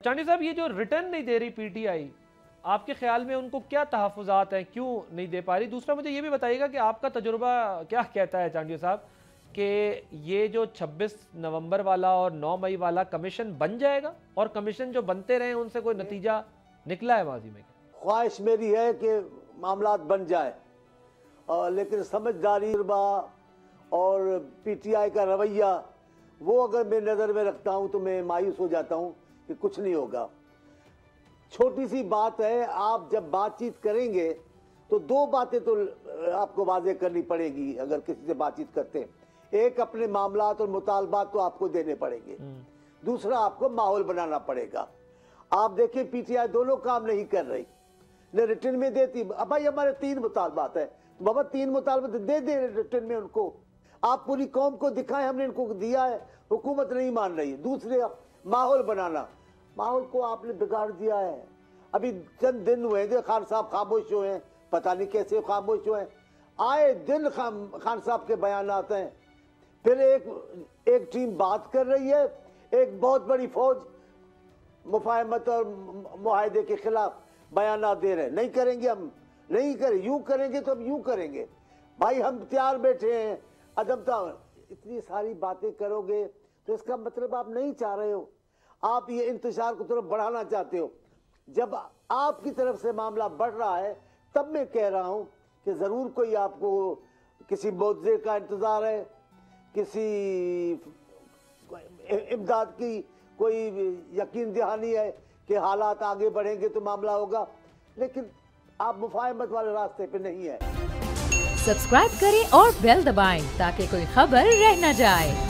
चांडी साहब, ये जो रिटर्न नहीं दे रही पीटीआई, आपके ख्याल में उनको क्या तहफ़्फ़ुज़ात हैं, क्यों नहीं दे पा रही? दूसरा मुझे ये भी बताइएगा कि आपका तजुर्बा क्या कहता है चांडी साहब कि ये जो 26 नवंबर वाला और 9 मई वाला कमीशन बन जाएगा, और कमीशन जो बनते रहे उनसे कोई नतीजा निकला है माजी में? ख्वाहिश मेरी है कि मामलात बन जाए, लेकिन समझदारी और पीटीआई का रवैया वो अगर मैं नज़र में रखता हूं तो मैं मायूस हो जाता हूं कि कुछ नहीं होगा। छोटी सी बात है, आप जब बातचीत करेंगे तो दो बातें तो आपको वाज़ेह करनी पड़ेगी अगर किसी से बातचीत करते हैं। एक, अपने मामलात और मुतालबात तो आपको देने पड़ेंगे, दूसरा आपको माहौल बनाना पड़ेगा। आप देखिए पीटीआई दोनों काम नहीं कर रही, न रिटर्न में देती, अब भाई हमारे 3 मुतालबात है, तो बाबा 3 मुतालबात दे दे रिटर्न में उनको, आप पूरी कौम को दिखाएं हमने इनको दिया है, हुकूमत नहीं मान रही है। दूसरे, माहौल बनाना, माहौल को आपने बिगाड़ दिया है। अभी चंद दिन हुए जो खान साहब खामोश हुए हैं, पता नहीं कैसे खामोश हुए हैं, आए दिन खान साहब के बयान आते हैं, फिर एक टीम बात कर रही है, एक बहुत बड़ी फौज मुफाहमत और मुआहदे के खिलाफ बयान दे रहे हैं। नहीं करेंगे हम, नहीं करें, यूं करेंगे तो हम यूं करेंगे। भाई हम तैयार बैठे हैं, अदमता इतनी सारी बातें करोगे तो इसका मतलब आप नहीं चाह रहे हो, आप ये इंतजार को तरफ बढ़ाना चाहते हो। जब आपकी तरफ से मामला बढ़ रहा है तब मैं कह रहा हूं कि जरूर कोई आपको किसी मुआवजे का इंतजार है, किसी इमदाद की कोई यकीन दहानी है कि हालात आगे बढ़ेंगे तो मामला होगा, लेकिन आप मुफाहमत वाले रास्ते पे नहीं है। सब्सक्राइब करें और बेल दबाएं ताकि कोई खबर रह न जाए।